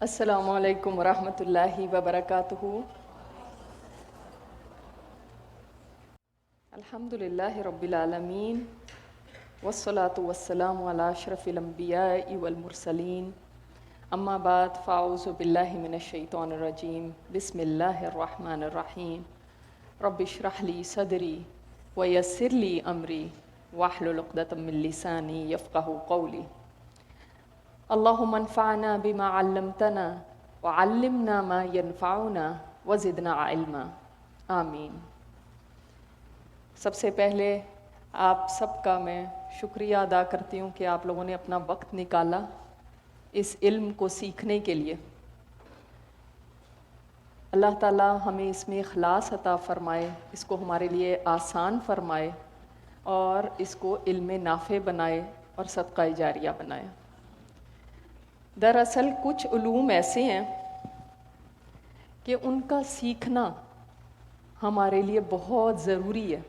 السلام علیکم ورحمۃ اللہ وبرکاتہ۔ الحمد للہ رب العالمین والصلاة والسلام علی اشرف الانبیاء والمرسلین، اما بعد فاعوذ باللہ من الشیطان الرجیم، بسم اللہ الرحمن الرحیم۔ رب اشرح لی صدری ویسر لی امری واحلل عقدۃ من لسانی یفقہوا قولی۔ اللہم انفعنا بما علمتنا وعلمنا ما ینفعنا وزدنا علما، آمین۔ سب سے پہلے آپ سب کا میں شکریہ ادا کرتی ہوں کہ آپ لوگوں نے اپنا وقت نکالا اس علم کو سیکھنے کے لیے۔ اللہ تعالی ہمیں اس میں اخلاص عطا فرمائے، اس کو ہمارے لیے آسان فرمائے اور اس کو علم نافع بنائے اور صدقہ جاریہ بنائے۔ دراصل کچھ علوم ایسے ہیں کہ ان کا سیکھنا ہمارے لیے بہت ضروری ہے۔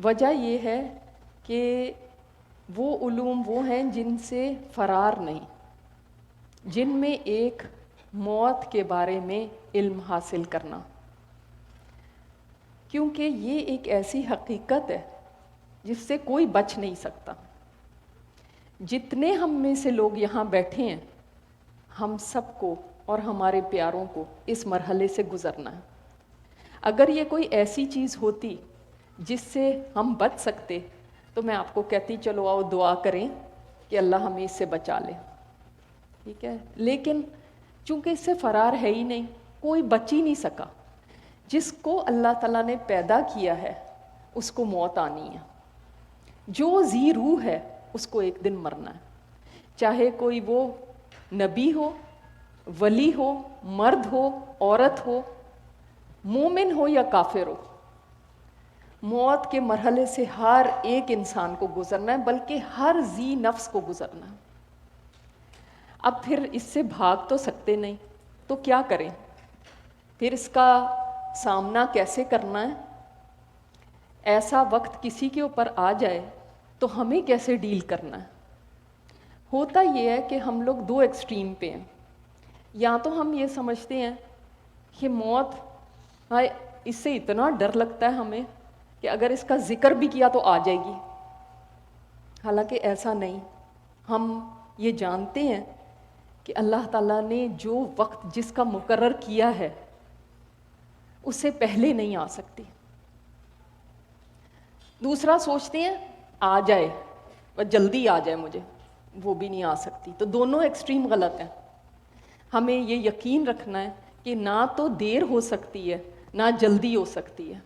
وجہ یہ ہے کہ وہ علوم وہ ہیں جن سے فرار نہیں، جن میں ایک موت کے بارے میں علم حاصل کرنا، کیونکہ یہ ایک ایسی حقیقت ہے جس سے کوئی بچ نہیں سکتا۔ جتنے ہم میں سے لوگ یہاں بیٹھے ہیں، ہم سب کو اور ہمارے پیاروں کو اس مرحلے سے گزرنا ہے۔ اگر یہ کوئی ایسی چیز ہوتی جس سے ہم بچ سکتے تو میں آپ کو کہتی چلو آؤ دعا کریں کہ اللہ ہمیں اس سے بچا لے، ٹھیک ہے؟ لیکن چونکہ اس سے فرار ہے ہی نہیں، کوئی بچ ہی نہیں سکا۔ جس کو اللہ تعالیٰ نے پیدا کیا ہے اس کو موت آنی ہے۔ جو ذی روح ہے اس کو ایک دن مرنا ہے، چاہے کوئی وہ نبی ہو، ولی ہو، مرد ہو، عورت ہو، مومن ہو یا کافر ہو۔ موت کے مرحلے سے ہر ایک انسان کو گزرنا ہے، بلکہ ہر ذی نفس کو گزرنا ہے۔ اب پھر اس سے بھاگ تو سکتے نہیں، تو کیا کریں؟ پھر اس کا سامنا کیسے کرنا ہے؟ ایسا وقت کسی کے اوپر آ جائے تو ہمیں کیسے ڈیل کرنا ہے؟ ہوتا یہ ہے کہ ہم لوگ دو ایکسٹریم پہ ہیں۔ یا تو ہم یہ سمجھتے ہیں کہ موت اس سے اتنا ڈر لگتا ہے ہمیں کہ اگر اس کا ذکر بھی کیا تو آ جائے گی، حالانکہ ایسا نہیں۔ ہم یہ جانتے ہیں کہ اللہ تعالیٰ نے جو وقت جس کا مقرر کیا ہے اس سے پہلے نہیں آ سکتی۔ دوسرا سوچتے ہیں آ جائے، بس جلدی آ جائے مجھے، وہ بھی نہیں آ سکتی۔ تو دونوں ایکسٹریم غلط ہیں۔ ہمیں یہ یقین رکھنا ہے کہ نہ تو دیر ہو سکتی ہے نہ جلدی ہو سکتی ہے۔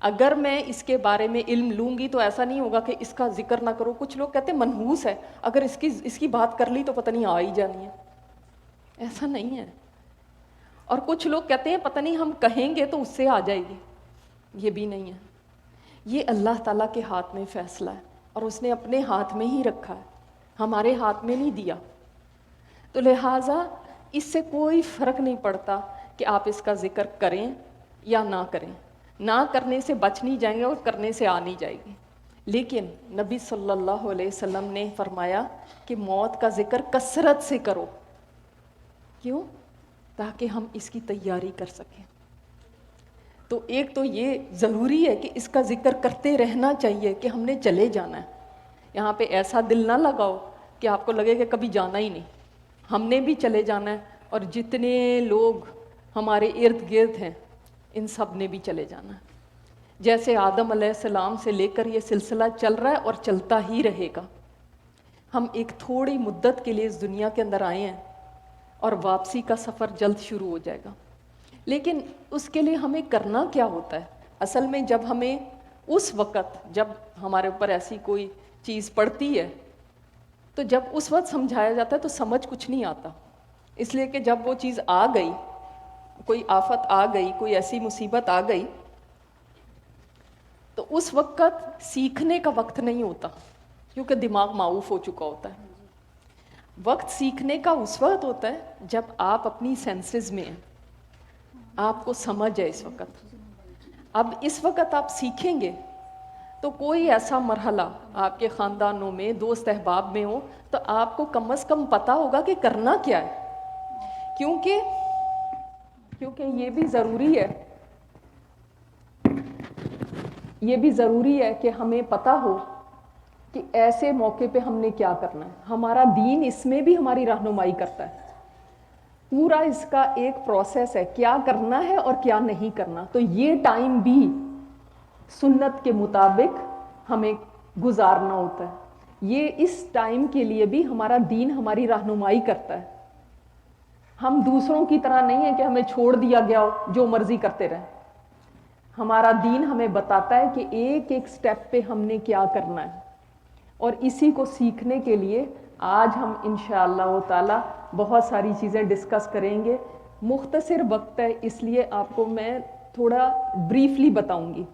اگر میں اس کے بارے میں علم لوں گی تو ایسا نہیں ہوگا کہ اس کا ذکر نہ کرو۔ کچھ لوگ کہتے ہیں منحوس ہے، اگر اس کی بات کر لی تو پتہ نہیں آ ہی جانی ہے۔ ایسا نہیں ہے۔ اور کچھ لوگ کہتے ہیں پتہ نہیں ہم کہیں گے تو اس سے آ جائے گی، یہ بھی نہیں ہے۔ یہ اللہ تعالیٰ کے ہاتھ میں فیصلہ ہے اور اس نے اپنے ہاتھ میں ہی رکھا ہے، ہمارے ہاتھ میں نہیں دیا۔ تو لہٰذا اس سے کوئی فرق نہیں پڑتا کہ آپ اس کا ذکر کریں یا نہ کریں۔ نہ کرنے سے بچ نہیں جائیں گے اور کرنے سے آ نہیں جائے گی۔ لیکن نبی صلی اللہ علیہ وسلم نے فرمایا کہ موت کا ذکر کثرت سے کرو۔ کیوں؟ تاکہ ہم اس کی تیاری کر سکیں۔ تو ایک تو یہ ضروری ہے کہ اس کا ذکر کرتے رہنا چاہیے کہ ہم نے چلے جانا ہے۔ یہاں پہ ایسا دل نہ لگاؤ کہ آپ کو لگے کہ کبھی جانا ہی نہیں۔ ہم نے بھی چلے جانا ہے اور جتنے لوگ ہمارے ارد گرد ہیں ان سب نے بھی چلے جانا ہے۔ جیسے آدم علیہ السلام سے لے کر یہ سلسلہ چل رہا ہے اور چلتا ہی رہے گا۔ ہم ایک تھوڑی مدت کے لیے اس دنیا کے اندر آئے ہیں اور واپسی کا سفر جلد شروع ہو جائے گا۔ لیکن اس کے لیے ہمیں کرنا کیا ہوتا ہے؟ اصل میں جب ہمیں اس وقت جب ہمارے اوپر ایسی کوئی چیز پڑتی ہے تو جب اس وقت سمجھایا جاتا ہے تو سمجھ کچھ نہیں آتا، اس لیے کہ جب وہ چیز آ گئی، کوئی آفت آ گئی، کوئی ایسی مصیبت آ گئی تو اس وقت سیکھنے کا وقت نہیں ہوتا، کیونکہ دماغ معاوف ہو چکا ہوتا ہے۔ وقت سیکھنے کا اس وقت ہوتا ہے جب آپ اپنی سینسز میں ہیں، آپ کو سمجھ ہے اس وقت۔ اب اس وقت آپ سیکھیں گے تو کوئی ایسا مرحلہ آپ کے خاندانوں میں، دوست احباب میں ہو، تو آپ کو کم از کم پتہ ہوگا کہ کرنا کیا ہے. کیونکہ یہ بھی ضروری ہے، یہ بھی ضروری ہے کہ ہمیں پتہ ہو کہ ایسے موقع پہ ہم نے کیا کرنا ہے. ہمارا دین اس میں بھی ہماری رہنمائی کرتا ہے. پورا اس کا ایک پروسیس ہے، کیا کرنا ہے اور کیا نہیں کرنا. تو یہ ٹائم بھی سنت کے مطابق ہمیں گزارنا ہوتا ہے. یہ اس ٹائم کے لیے بھی ہمارا دین ہماری رہنمائی کرتا ہے. ہم دوسروں کی طرح نہیں ہیں کہ ہمیں چھوڑ دیا گیا ہو جو مرضی کرتے رہیں. ہمارا دین ہمیں بتاتا ہے کہ ایک ایک سٹیپ پہ ہم نے کیا کرنا ہے. اور اسی کو سیکھنے کے لیے آج ہم انشاءاللہ تعالی بہت ساری چیزیں ڈسکس کریں گے. مختصر وقت ہے اس لیے آپ کو میں تھوڑا بریفلی بتاؤں گی،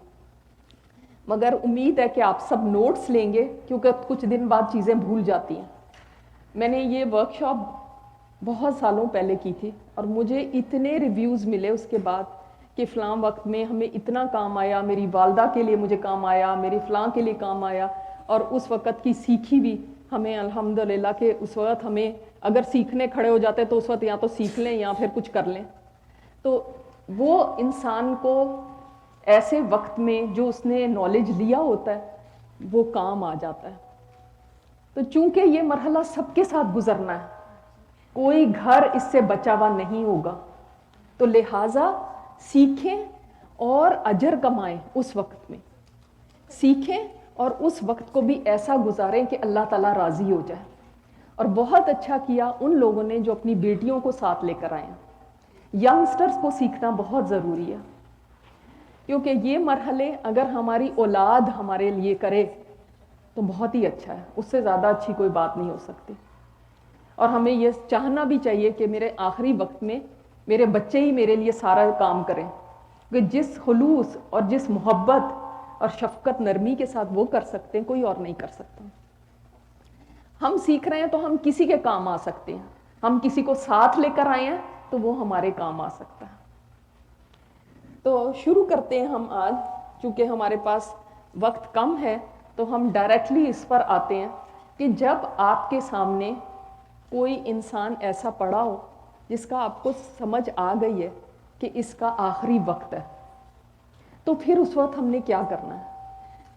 مگر امید ہے کہ آپ سب نوٹس لیں گے کیونکہ کچھ دن بعد چیزیں بھول جاتی ہیں. میں نے یہ ورکشاپ بہت سالوں پہلے کی تھی اور مجھے اتنے ریویوز ملے اس کے بعد کہ فلاں وقت میں ہمیں اتنا کام آیا، میری والدہ کے لیے مجھے کام آیا، میری فلاں کے لیے کام آیا. اور اس وقت کی سیکھی بھی ہمیں الحمدللہ کہ اس وقت ہمیں اگر سیکھنے کھڑے ہو جاتے تو اس وقت یا تو سیکھ لیں یا پھر کچھ کر لیں. تو وہ انسان کو ایسے وقت میں جو اس نے نالج لیا ہوتا ہے وہ کام آ جاتا ہے. تو چونکہ یہ مرحلہ سب کے ساتھ گزرنا ہے، کوئی گھر اس سے بچا ہوا نہیں ہوگا، تو لہٰذا سیکھیں اور اجر کمائیں. اس وقت میں سیکھیں اور اس وقت کو بھی ایسا گزاریں کہ اللہ تعالیٰ راضی ہو جائے. اور بہت اچھا کیا ان لوگوں نے جو اپنی بیٹیوں کو ساتھ لے کر آئے ہیں. ینگسٹرز کو سیکھنا بہت ضروری ہے کیونکہ یہ مرحلے اگر ہماری اولاد ہمارے لیے کرے تو بہت ہی اچھا ہے. اس سے زیادہ اچھی کوئی بات نہیں ہو سکتی. اور ہمیں یہ چاہنا بھی چاہیے کہ میرے آخری وقت میں میرے بچے ہی میرے لیے سارا کام کریں، کہ جس خلوص اور جس محبت اور شفقت نرمی کے ساتھ وہ کر سکتے ہیں کوئی اور نہیں کر سکتا. ہم سیکھ رہے ہیں تو ہم کسی کے کام آ سکتے ہیں. ہم کسی کو ساتھ لے کر آئے ہیں تو وہ ہمارے کام آ سکتا ہے. تو شروع کرتے ہیں ہم آج. چونکہ ہمارے پاس وقت کم ہے تو ہم ڈائریکٹلی اس پر آتے ہیں کہ جب آپ کے سامنے کوئی انسان ایسا پڑا ہو جس کا آپ کو سمجھ آ گئی ہے کہ اس کا آخری وقت ہے، تو پھر اس وقت ہم نے کیا کرنا ہے.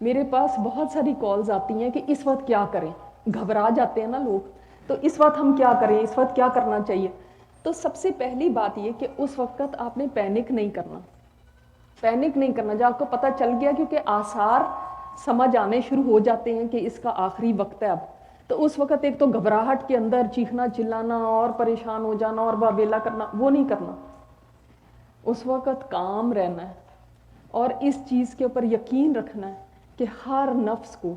میرے پاس بہت ساری کالز آتی ہیں کہ اس وقت کیا کریں. گھبرا جاتے ہیں نا لوگ، تو اس وقت ہم کیا کریں، اس وقت کیا کرنا چاہیے. تو سب سے پہلی بات یہ کہ اس وقت آپ نے پینک نہیں کرنا. پینک نہیں کرنا جب آپ کو پتہ چل گیا، کیونکہ آثار سمجھ آنے شروع ہو جاتے ہیں کہ اس کا آخری وقت ہے اب. تو اس وقت ایک تو گھبراہٹ کے اندر چیخنا چلانا اور پریشان ہو جانا اور واویلا کرنا وہ نہیں کرنا. اس وقت کام رہنا ہے اور اس چیز کے اوپر یقین رکھنا ہے کہ ہر نفس کو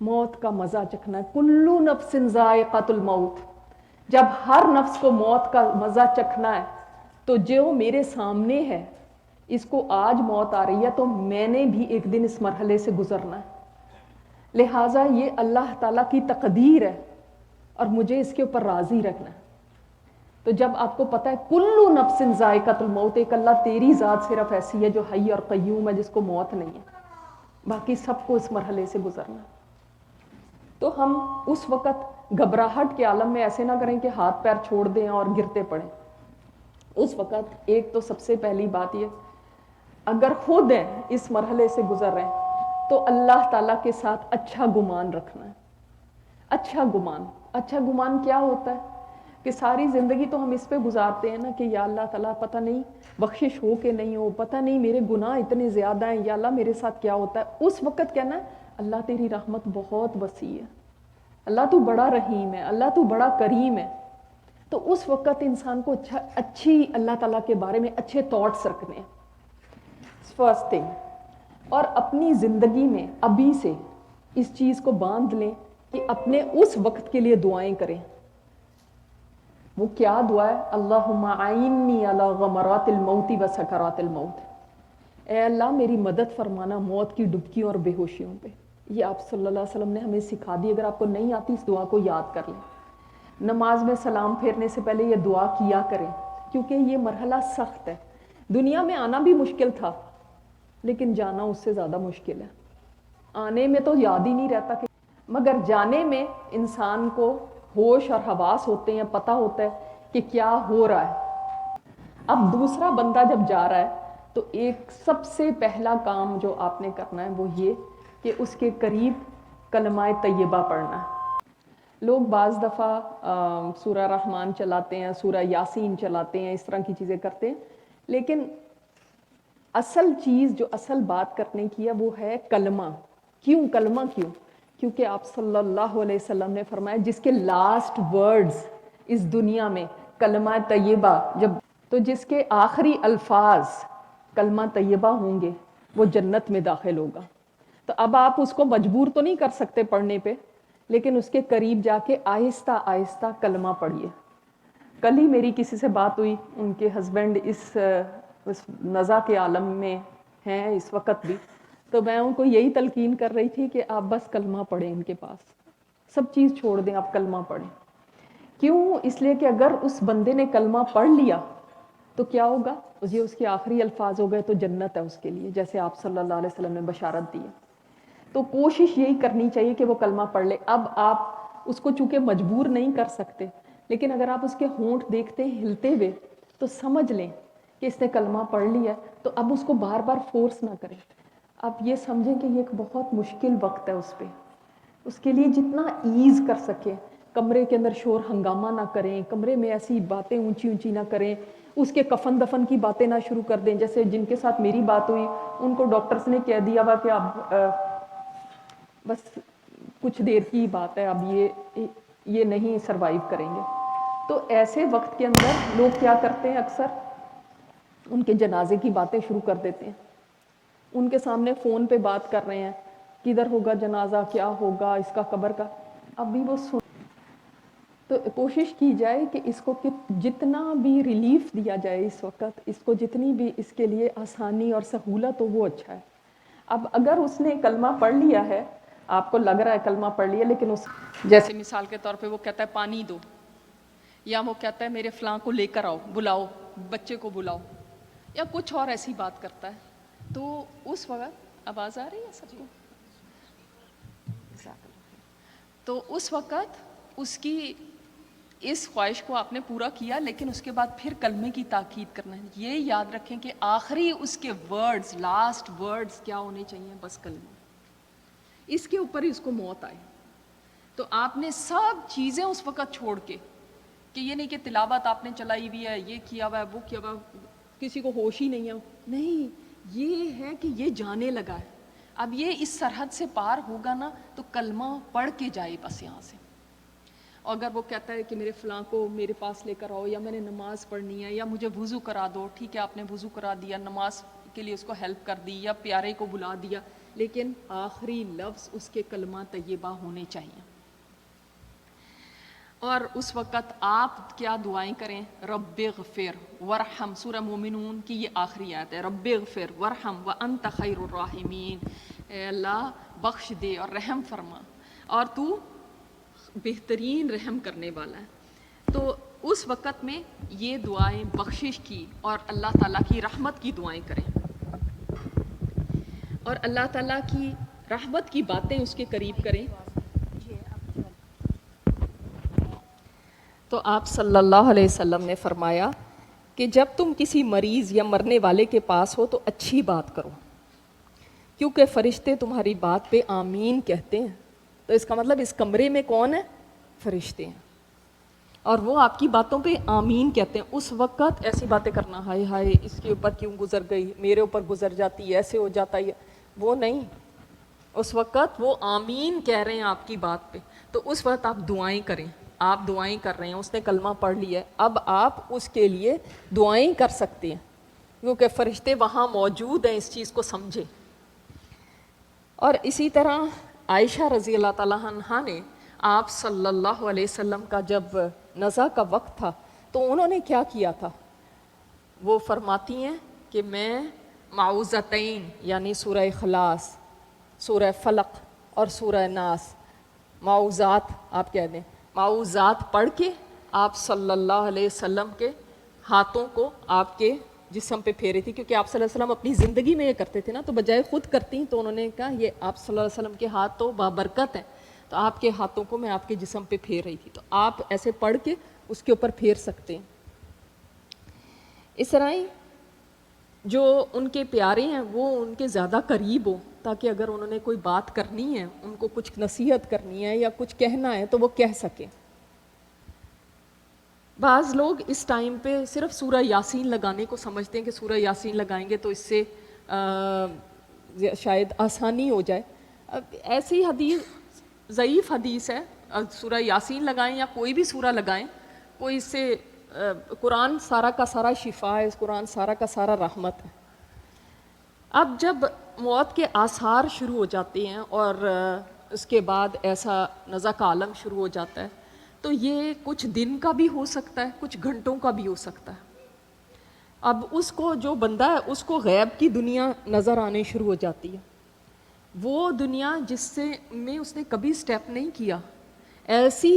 موت کا مزہ چکھنا ہے. کلو نفس ذائقۃ الموت. جب ہر نفس کو موت کا مزہ چکھنا ہے تو جو میرے سامنے ہے اس کو آج موت آ رہی ہے تو میں نے بھی ایک دن اس مرحلے سے گزرنا ہے. لہٰذا یہ اللہ تعالیٰ کی تقدیر ہے اور مجھے اس کے اوپر راضی رکھنا ہے. تو جب آپ کو پتہ ہے کلو نفس ذائقۃ الموت، ایک اللہ تیری ذات صرف ایسی ہے جو حی اور قیوم ہے، جس کو موت نہیں ہے، باقی سب کو اس مرحلے سے گزرنا ہے. تو ہم اس وقت گھبراہٹ کے عالم میں ایسے نہ کریں کہ ہاتھ پیر چھوڑ دیں اور گرتے پڑیں. اس وقت ایک تو سب سے پہلی بات یہ، اگر خود ہیں اس مرحلے سے گزر رہے ہیں تو اللہ تعالیٰ کے ساتھ اچھا گمان رکھنا ہے. اچھا گمان. اچھا گمان کیا ہوتا ہے کہ ساری زندگی تو ہم اس پہ گزارتے ہیں نا کہ یا اللہ تعالیٰ پتہ نہیں بخشش ہو کہ نہیں ہو، پتہ نہیں میرے گناہ اتنے زیادہ ہیں، یا اللہ میرے ساتھ کیا ہوتا ہے. اس وقت کہنا ہے اللہ تیری رحمت بہت وسیع ہے، اللہ تو بڑا رحیم ہے، اللہ تو بڑا کریم ہے. تو اس وقت انسان کو اچھی اللہ تعالیٰ کے بارے میں اچھے تھاٹس رکھنے ہیں. First thing. اور اپنی زندگی میں ابھی سے اس چیز کو باندھ لیں کہ اپنے اس وقت کے لیے دعائیں کریں. وہ کیا دعا ہے؟ اللہم اعنی علی غمرات الموت و سکرات الموت. اے اللہ میری مدد فرمانا موت کی ڈبکیوں اور بے ہوشیوں پہ. یہ آپ صلی اللہ علیہ وسلم نے ہمیں سکھا دی. اگر آپ کو نہیں آتی اس دعا کو یاد کر لیں. نماز میں سلام پھیرنے سے پہلے یہ دعا کیا کریں کیونکہ یہ مرحلہ سخت ہے. دنیا میں آنا بھی مشکل تھا لیکن جانا اس سے زیادہ مشکل ہے. آنے میں تو یاد ہی نہیں رہتا کہ، مگر جانے میں انسان کو ہوش اور حواس ہوتے ہیں، پتہ ہوتا ہے کہ کیا ہو رہا ہے۔ اب دوسرا بندہ جب جا رہا ہے تو ایک سب سے پہلا کام جو آپ نے کرنا ہے وہ یہ کہ اس کے قریب کلمہ طیبہ پڑھنا ہے۔ لوگ بعض دفعہ سورہ رحمان چلاتے ہیں، سورہ یاسین چلاتے ہیں، اس طرح کی چیزیں کرتے ہیں، لیکن اصل چیز جو اصل بات کرنے کی ہے وہ ہے کلمہ۔ کیوں کلمہ؟ کیونکہ آپ صلی اللہ علیہ وسلم نے فرمایا جس کے لاسٹ ورڈز اس دنیا میں کلمہ طیبہ، تو جس کے آخری الفاظ کلمہ طیبہ ہوں گے وہ جنت میں داخل ہوگا۔ تو اب آپ اس کو مجبور تو نہیں کر سکتے پڑھنے پہ، لیکن اس کے قریب جا کے آہستہ آہستہ کلمہ پڑھیے۔ کل ہی میری کسی سے بات ہوئی، ان کے ہسبینڈ اس نزا کے عالم میں ہیں اس وقت بھی، تو میں ان کو یہی تلقین کر رہی تھی کہ آپ بس کلمہ پڑھیں، ان کے پاس سب چیز چھوڑ دیں، آپ کلمہ پڑھیں۔ کیوں؟ اس لیے کہ اگر اس بندے نے کلمہ پڑھ لیا تو کیا ہوگا؟ یہ اس کے آخری الفاظ ہو گئے تو جنت ہے اس کے لیے، جیسے آپ صلی اللہ علیہ وسلم نے بشارت دی ہے۔ تو کوشش یہی کرنی چاہیے کہ وہ کلمہ پڑھ لے۔ اب آپ اس کو چونکہ مجبور نہیں کر سکتے، لیکن اگر آپ اس کے ہونٹ دیکھتے ہیں ہلتے ہوئے تو سمجھ لیں کہ اس نے کلمہ پڑھ لیا ہے، تو اب اس کو بار بار فورس نہ کریں۔ آپ یہ سمجھیں کہ یہ ایک بہت مشکل وقت ہے اس پہ، اس کے لیے جتنا ایز کر سکیں، کمرے کے اندر شور ہنگامہ نہ کریں، کمرے میں ایسی باتیں اونچی اونچی نہ کریں، اس کے کفن دفن کی باتیں نہ شروع کر دیں۔ جیسے جن کے ساتھ میری بات ہوئی ان کو ڈاکٹرز نے کہہ دیا ہوا کہ اب بس کچھ دیر کی بات ہے، اب یہ نہیں سروائیو کریں گے۔ تو ایسے وقت کے اندر لوگ کیا کرتے ہیں، اکثر ان کے جنازے کی باتیں شروع کر دیتے ہیں، ان کے سامنے فون پہ بات کر رہے ہیں، کدھر ہوگا جنازہ، کیا ہوگا اس کا، قبر کا۔ ابھی وہ تو کوشش کی جائے کہ اس کو جتنا بھی ریلیف دیا جائے اس وقت، اس کو جتنی بھی اس کے لیے آسانی اور سہولت ہو وہ اچھا ہے۔ اب اگر اس نے کلمہ پڑھ لیا ہے، آپ کو لگ رہا ہے کلمہ پڑھ لیا، لیکن اس جیسے مثال کے طور پہ وہ کہتا ہے پانی دو، یا وہ کہتا ہے میرے فلاں کو لے کر آؤ، بلاؤ، بچے کو بلاؤ، یا کچھ اور ایسی بات کرتا ہے، تو اس وقت آواز آ رہی ہے سب کو؟ تو اس وقت اس کی اس خواہش کو آپ نے پورا کیا، لیکن اس کے بعد پھر کلمے کی تاکید کرنا ہے۔ یہ یاد رکھیں کہ آخری اس کے ورڈز، لاسٹ ورڈز کیا ہونے چاہیے؟ بس کلمہ۔ اس کے اوپر ہی اس کو موت آئے، تو آپ نے سب چیزیں اس وقت چھوڑ کے، کہ یہ نہیں کہ تلاوت آپ نے چلائی ہوئی ہے، یہ کیا ہوا ہے، وہ کیا ہوا ہے، کسی کو ہوش ہی نہیں ہے، نہیں، یہ ہے کہ یہ جانے لگا ہے، اب یہ اس سرحد سے پار ہوگا نا تو کلمہ پڑھ کے جائے بس یہاں سے۔ اور اگر وہ کہتا ہے کہ میرے فلاں کو میرے پاس لے کر آؤ، یا میں نے نماز پڑھنی ہے، یا مجھے وضو کرا دو، ٹھیک ہے آپ نے وضو کرا دیا، نماز کے لیے اس کو ہیلپ کر دی، یا پیارے کو بلا دیا، لیکن آخری لفظ اس کے کلمہ طیبہ ہونے چاہیے۔ اور اس وقت آپ کیا دعائیں کریں؟ رب اغفر ورحم، سورہ مومنون کی یہ آخری آیت ہے، رب اغفر ورحم وانت خیر الراحمین، اے اللہ بخش دے اور رحم فرما، اور تو بہترین رحم کرنے والا ہے۔ تو اس وقت میں یہ دعائیں بخشش کی اور اللہ تعالیٰ کی رحمت کی دعائیں کریں، اور اللہ تعالیٰ کی رحمت کی باتیں اس کے قریب کریں۔ تو آپ صلی اللہ علیہ وسلم نے فرمایا کہ جب تم کسی مریض یا مرنے والے کے پاس ہو تو اچھی بات کرو، کیونکہ فرشتے تمہاری بات پہ آمین کہتے ہیں۔ تو اس کا مطلب اس کمرے میں کون ہے؟ فرشتے ہیں، اور وہ آپ کی باتوں پہ آمین کہتے ہیں۔ اس وقت ایسی باتیں کرنا، ہائے ہائے اس کے اوپر کیوں گزر گئی، میرے اوپر گزر جاتی، ایسے ہو جاتا ہے، وہ نہیں، اس وقت وہ آمین کہہ رہے ہیں آپ کی بات پہ۔ تو اس وقت آپ دعائیں کریں، آپ دعائیں کر رہے ہیں، اس نے کلمہ پڑھ لیا ہے، اب آپ اس کے لیے دعائیں کر سکتے ہیں، کیونکہ فرشتے وہاں موجود ہیں، اس چیز کو سمجھیں۔ اور اسی طرح عائشہ رضی اللہ تعالیٰ عنہا نے آپ صلی اللہ علیہ وسلم کا جب نزا کا وقت تھا تو انہوں نے کیا کیا تھا، وہ فرماتی ہیں کہ میں معوذتین یعنی سورہ اخلاص، سورہ فلق اور سورہ ناس، معوذات آپ کہہ دیں، معوذات پڑھ کے آپ صلی اللہ علیہ وسلم کے ہاتھوں کو آپ کے جسم پہ پھیر رہی تھی، کیونکہ آپ صلی اللہ علیہ وسلم اپنی زندگی میں یہ کرتے تھے نا، تو بجائے خود کرتی تو انہوں نے کہا یہ آپ صلی اللہ علیہ وسلم کے ہاتھ تو بابرکت ہیں، تو آپ کے ہاتھوں کو میں آپ کے جسم پہ پھیر رہی تھی، تو آپ ایسے پڑھ کے اس کے اوپر پھیر سکتے ہیں۔ اس طرح ہی جو ان کے پیارے ہیں وہ ان کے زیادہ قریب ہوں، تاکہ اگر انہوں نے کوئی بات کرنی ہے، ان کو کچھ نصیحت کرنی ہے یا کچھ کہنا ہے تو وہ کہہ سکیں۔ بعض لوگ اس ٹائم پہ صرف سورہ یاسین لگانے کو سمجھتے ہیں کہ سورہ یاسین لگائیں گے تو اس سے شاید آسانی ہو جائے۔ ایسی حدیث ضعیف حدیث ہے، سورہ یاسین لگائیں یا کوئی بھی سورہ لگائیں، کوئی اس سے قرآن سارا کا سارا شفا ہے، قرآن سارا کا سارا رحمت ہے۔ اب جب موت کے آثار شروع ہو جاتے ہیں اور اس کے بعد ایسا نزع کا عالم شروع ہو جاتا ہے، تو یہ کچھ دن کا بھی ہو سکتا ہے، کچھ گھنٹوں کا بھی ہو سکتا ہے۔ اب اس کو جو بندہ ہے اس کو غیب کی دنیا نظر آنے شروع ہو جاتی ہے، وہ دنیا جس سے میں اس نے کبھی سٹیپ نہیں کیا، ایسی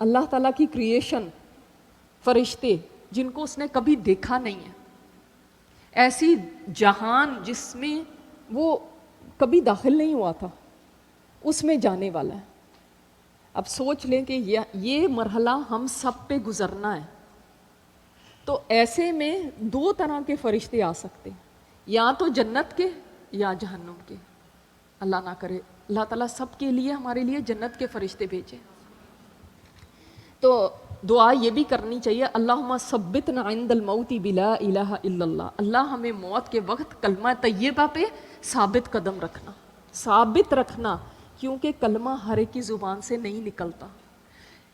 اللہ تعالیٰ کی کریشن، فرشتے جن کو اس نے کبھی دیکھا نہیں ہے، ایسی جہان جس میں وہ کبھی داخل نہیں ہوا تھا، اس میں جانے والا ہے۔ اب سوچ لیں کہ یہ مرحلہ ہم سب پہ گزرنا ہے، تو ایسے میں دو طرح کے فرشتے آ سکتے ہیں، یا تو جنت کے یا جہنم کے، اللہ نہ کرے۔ اللہ تعالیٰ سب کے لیے، ہمارے لیے جنت کے فرشتے بھیجے۔ تو دعا یہ بھی کرنی چاہیے، اللہم ثبتنا عند الموت بلا الہ الا اللہ، اللہ ہمیں موت کے وقت کلمہ طیبہ پہ ثابت قدم رکھنا، ثابت رکھنا، کیونکہ کلمہ ہر ایک کی زبان سے نہیں نکلتا۔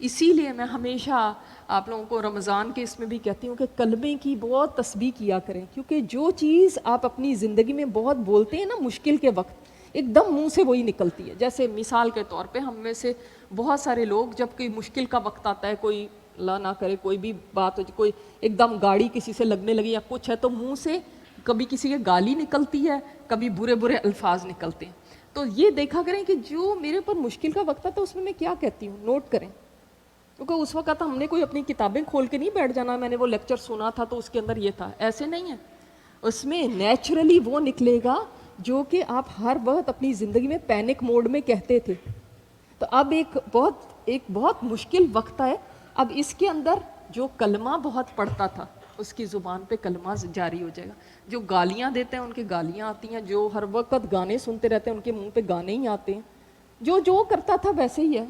اسی لیے میں ہمیشہ آپ لوگوں کو رمضان کے اس میں بھی کہتی ہوں کہ کلمے کی بہت تسبیح کیا کریں، کیونکہ جو چیز آپ اپنی زندگی میں بہت بولتے ہیں نا مشکل کے وقت، ایک دم منہ سے وہی نکلتی ہے۔ جیسے مثال کے طور پہ ہم میں سے بہت سارے لوگ جب کوئی مشکل کا وقت آتا ہے، کوئی اللہ نہ کرے کوئی بھی بات ہو، کوئی ایک دم گاڑی کسی سے لگنے لگی یا کچھ ہے، تو منہ سے کبھی کسی کے گالی نکلتی ہے، کبھی برے برے الفاظ نکلتے ہیں۔ تو یہ دیکھا کریں کہ جو میرے پر مشکل کا وقت ہے تو اس میں کیا کہتی ہوں، نوٹ کریں، کیونکہ اس وقت ہم نے کوئی اپنی کتابیں کھول کے نہیں بیٹھ جانا میں نے وہ لیکچر سنا تھا تو اس کے اندر یہ تھا، ایسے نہیں ہے۔ اس میں نیچرلی وہ نکلے گا جو کہ آپ ہر وقت اپنی زندگی میں پینک موڈ میں کہتے تھے۔ تو اب ایک بہت مشکل وقت ہے، اب اس کے اندر جو کلمہ بہت پڑھتا تھا اس کی زبان پہ کلمہ جاری ہو جائے گا، جو گالیاں دیتے ہیں ان کی گالیاں آتی ہیں، جو ہر وقت گانے سنتے رہتے ہیں ان کے منہ پہ گانے ہی آتے ہیں، جو کرتا تھا ویسے ہی ہے،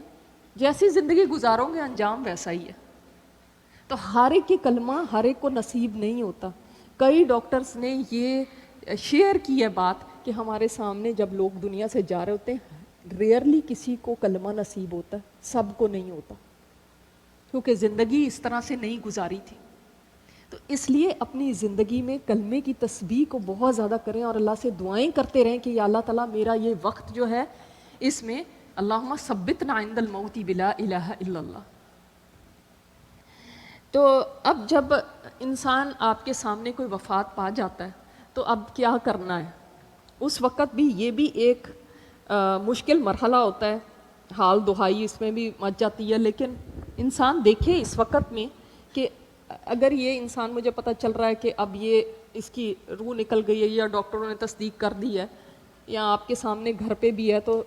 جیسی زندگی گزارو گے انجام ویسا ہی ہے۔ تو ہر ایک کی کلمہ ہر ایک کو نصیب نہیں ہوتا۔ کئی ڈاکٹرز نے یہ شیئر کی ہے بات کہ ہمارے سامنے جب لوگ دنیا سے جا رہے ہوتے ہیں، ریئرلی کسی کو کلمہ نصیب ہوتا ہے، سب کو نہیں ہوتا، کیونکہ زندگی اس طرح سے نہیں گزاری تھی۔ تو اس لیے اپنی زندگی میں کلمے کی تسبیح کو بہت زیادہ کریں اور اللہ سے دعائیں کرتے رہیں کہ یا اللہ تعالیٰ میرا یہ وقت جو ہے اس میں اللہم ثبتنا عند الموت بلا الہ الا اللہ۔ تو اب جب انسان آپ کے سامنے کوئی وفات پا جاتا ہے تو اب کیا کرنا ہے، اس وقت بھی یہ بھی ایک مشکل مرحلہ ہوتا ہے، حال دہائی اس میں بھی مچ جاتی ہے، لیکن انسان دیکھے اس وقت میں کہ اگر یہ انسان مجھے پتہ چل رہا ہے کہ اب یہ اس کی روح نکل گئی ہے یا ڈاکٹروں نے تصدیق کر دی ہے یا آپ کے سامنے گھر پہ بھی ہے تو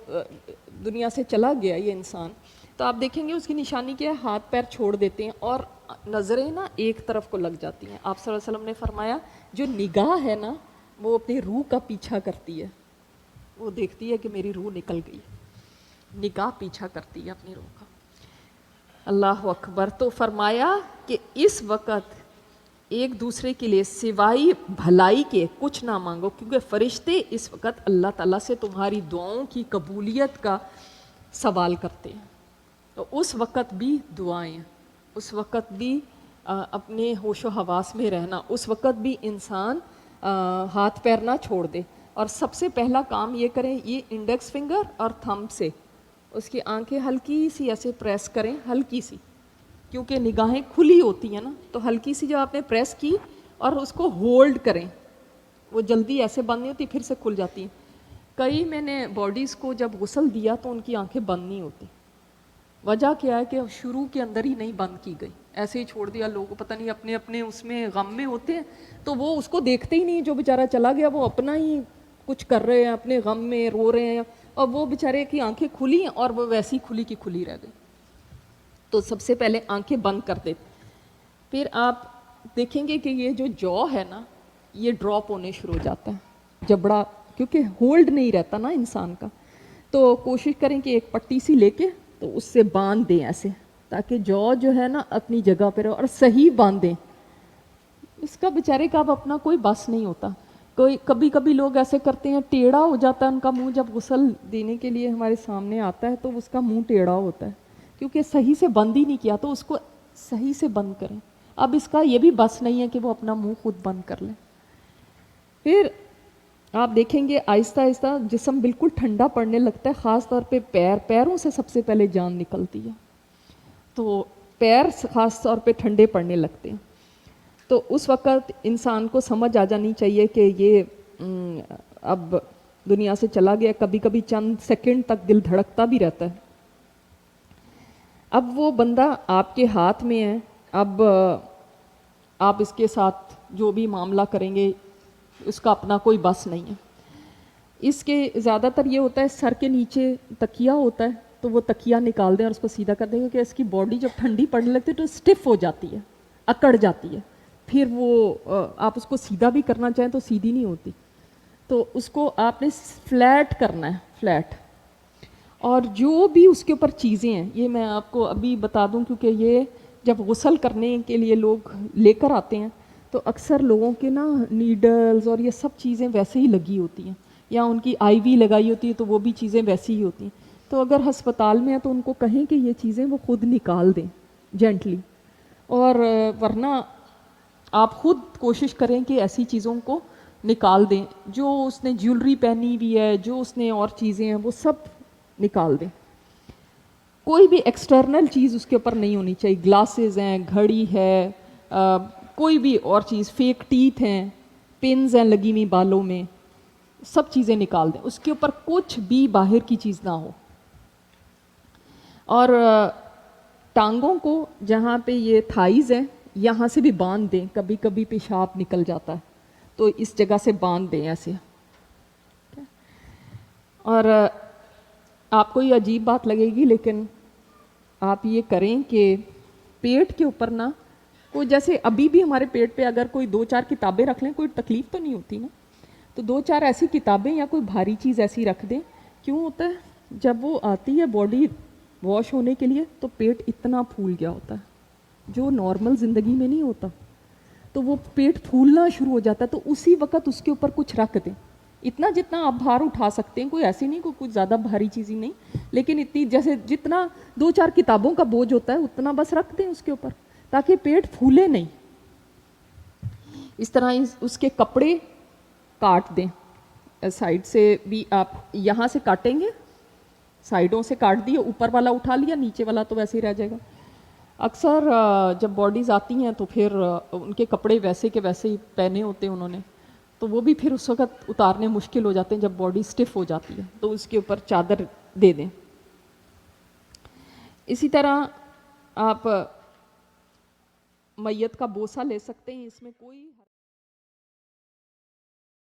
دنیا سے چلا گیا یہ انسان، تو آپ دیکھیں گے اس کی نشانی کیا ہے، ہاتھ پیر چھوڑ دیتے ہیں اور نظریں نا ایک طرف کو لگ جاتی ہیں۔ آپ صلی اللہ علیہ وسلم نے فرمایا جو نگاہ ہے نا وہ اپنی روح کا پیچھا کرتی ہے، وہ دیکھتی ہے کہ میری روح نکل گئی، نگاہ پیچھا کرتی ہے اپنی روح کا۔ اللہ اکبر۔ تو فرمایا کہ اس وقت ایک دوسرے کے لیے سوائے بھلائی کے کچھ نہ مانگو، کیونکہ فرشتے اس وقت اللہ تعالیٰ سے تمہاری دعاؤں کی قبولیت کا سوال کرتے ہیں۔ تو اس وقت بھی دعائیں، اس وقت بھی اپنے ہوش و حواس میں رہنا، اس وقت بھی انسان ہاتھ پیر نہ چھوڑ دے، اور سب سے پہلا کام یہ کریں، یہ انڈیکس فنگر اور تھمب سے اس کی آنکھیں ہلکی سی ایسے پریس کریں، ہلکی سی، کیونکہ نگاہیں کھلی ہوتی ہیں نا، تو ہلکی سی جو آپ نے پریس کی اور اس کو ہولڈ کریں، وہ جلدی ایسے بند نہیں ہوتی، پھر سے کھل جاتی ہیں۔ کئی میں نے باڈیز کو جب غسل دیا تو ان کی آنکھیں بند نہیں ہوتی، وجہ کیا ہے کہ شروع کے اندر ہی نہیں بند کی گئی، ایسے ہی چھوڑ دیا لوگوں کو، پتہ نہیں اپنے اپنے اس میں غم میں ہوتے ہیں تو وہ اس کو دیکھتے ہی نہیں، جو بیچارہ چلا گیا وہ اپنا ہی کچھ کر رہے ہیں، اپنے غم میں رو رہے ہیں، اور وہ بیچارے کی آنکھیں کھلی ہیں اور وہ ویسی کھلی کی کھلی رہ گئی۔ تو سب سے پہلے آنکھیں بند کر دیتے، پھر آپ دیکھیں گے کہ یہ جو جو ہے نا یہ ڈراپ ہونے شروع ہو جاتا ہے، جبڑا، کیونکہ ہولڈ نہیں رہتا نا انسان کا، تو کوشش کریں کہ ایک پٹی سی لے کے تو اس سے باندھ دیں ایسے، تاکہ جو ہے نا اپنی جگہ پہ رہے اور صحیح باندھیں۔ اس کا بیچارے کا اب اپنا کوئی بس نہیں ہوتا، کبھی کبھی لوگ ایسے کرتے ہیں، ٹیڑھا ہو جاتا ہے ان کا منہ، جب غسل دینے کے لیے ہمارے سامنے آتا ہے تو اس کا منہ ٹیڑھا ہوتا ہے، کیونکہ صحیح سے بند ہی نہیں کیا، تو اس کو صحیح سے بند کریں۔ اب اس کا یہ بھی بس نہیں ہے کہ وہ اپنا منہ خود بند کر لیں۔ پھر آپ دیکھیں گے آہستہ آہستہ جسم بالکل ٹھنڈا پڑنے لگتا ہے، خاص طور پہ پیروں سے سب سے پہلے جان نکلتی ہے، تو پیر خاص طور پہ ٹھنڈے پڑنے لگتے ہیں۔ تو اس وقت انسان کو سمجھ آ جانی چاہیے کہ یہ اب دنیا سے چلا گیا۔ کبھی کبھی چند سیکنڈ تک دل دھڑکتا بھی رہتا ہے۔ اب وہ بندہ آپ کے ہاتھ میں ہے، اب آپ اس کے ساتھ جو بھی معاملہ کریں گے اس کا اپنا کوئی بس نہیں ہے۔ اس کے زیادہ تر یہ ہوتا ہے سر کے نیچے تکیہ ہوتا ہے، تو وہ تکیہ نکال دیں اور اس کو سیدھا کر دیں گے، کہ اس کی باڈی جب ٹھنڈی پڑنے لگتی ہے تو اسٹف ہو جاتی ہے، اکڑ جاتی ہے، پھر وہ آپ اس کو سیدھا بھی کرنا چاہیں تو سیدھی نہیں ہوتی، تو اس کو آپ نے فلیٹ کرنا ہے، فلیٹ۔ اور جو بھی اس کے اوپر چیزیں ہیں، یہ میں آپ کو ابھی بتا دوں، کیونکہ یہ جب غسل کرنے کے لیے لوگ لے کر آتے ہیں تو اکثر لوگوں کے نا نیڈلز اور یہ سب چیزیں ویسے ہی لگی ہوتی ہیں، یا ان کی آئی وی لگائی ہوتی ہے تو وہ بھی چیزیں ویسی ہی ہوتی ہیں، تو اگر ہسپتال میں ہیں تو ان کو کہیں کہ یہ چیزیں وہ خود نکال دیں جینٹلی، اور ورنہ آپ خود کوشش کریں کہ ایسی چیزوں کو نکال دیں، جو اس نے جیولری پہنی ہوئی ہے، جو اس نے اور چیزیں ہیں وہ سب نکال دیں۔ کوئی بھی ایکسٹرنل چیز اس کے اوپر نہیں ہونی چاہیے، گلاسز ہیں، گھڑی ہے، کوئی بھی اور چیز، فیک ٹیتھ ہیں، پنز ہیں لگی ہوئی بالوں میں، سب چیزیں نکال دیں، اس کے اوپر کچھ بھی باہر کی چیز نہ ہو۔ اور ٹانگوں کو جہاں پہ یہ تھائز ہیں یہاں سے بھی باندھ دیں، کبھی کبھی پیشاب نکل جاتا ہے تو اس جگہ سے باندھ دیں ایسے۔ اور آپ کو یہ عجیب بات لگے گی لیکن آپ یہ کریں کہ پیٹ کے اوپر نا کوئی، جیسے ابھی بھی ہمارے پیٹ پہ اگر کوئی 2-4 کتابیں رکھ لیں کوئی تکلیف تو نہیں ہوتی نا، تو 2-4 ایسی کتابیں یا کوئی بھاری چیز ایسی رکھ دیں۔ کیوں ہوتا ہے؟ جب وہ آتی ہے باڈی واش ہونے کے لیے تو پیٹ اتنا پھول گیا ہوتا ہے جو نارمل زندگی میں نہیں ہوتا، تو وہ پیٹ پھولنا شروع ہو جاتا ہے، تو اسی وقت اس کے اوپر کچھ رکھ دیں، اتنا جتنا آپ بھار اٹھا سکتے ہیں، کوئی ایسی نہیں، کوئی کچھ زیادہ بھاری چیز ہی نہیں، لیکن اتنی جیسے جتنا 2-4 کتابوں کا بوجھ ہوتا ہے اتنا بس رکھ دیں اس کے اوپر، تاکہ پیٹ پھولے نہیں۔ اس طرح اس کے کپڑے کاٹ دیں، سائڈ سے بھی آپ یہاں سے کاٹیں گے، سائڈوں سے کاٹ دیے، اوپر والا اٹھا لیا، نیچے والا تو ویسے ہی رہ جائے گا۔ اکثر جب باڈیز آتی ہیں تو پھر ان کے کپڑے ویسے کے ویسے ہی پہنے ہوتے ہیں انہوں نے، تو وہ بھی پھر اس وقت اتارنے مشکل ہو جاتے ہیں جب باڈی سٹف ہو جاتی ہے، تو اس کے اوپر چادر دے دیں۔ اسی طرح آپ میت کا بوسہ لے سکتے ہیں، اس میں کوئی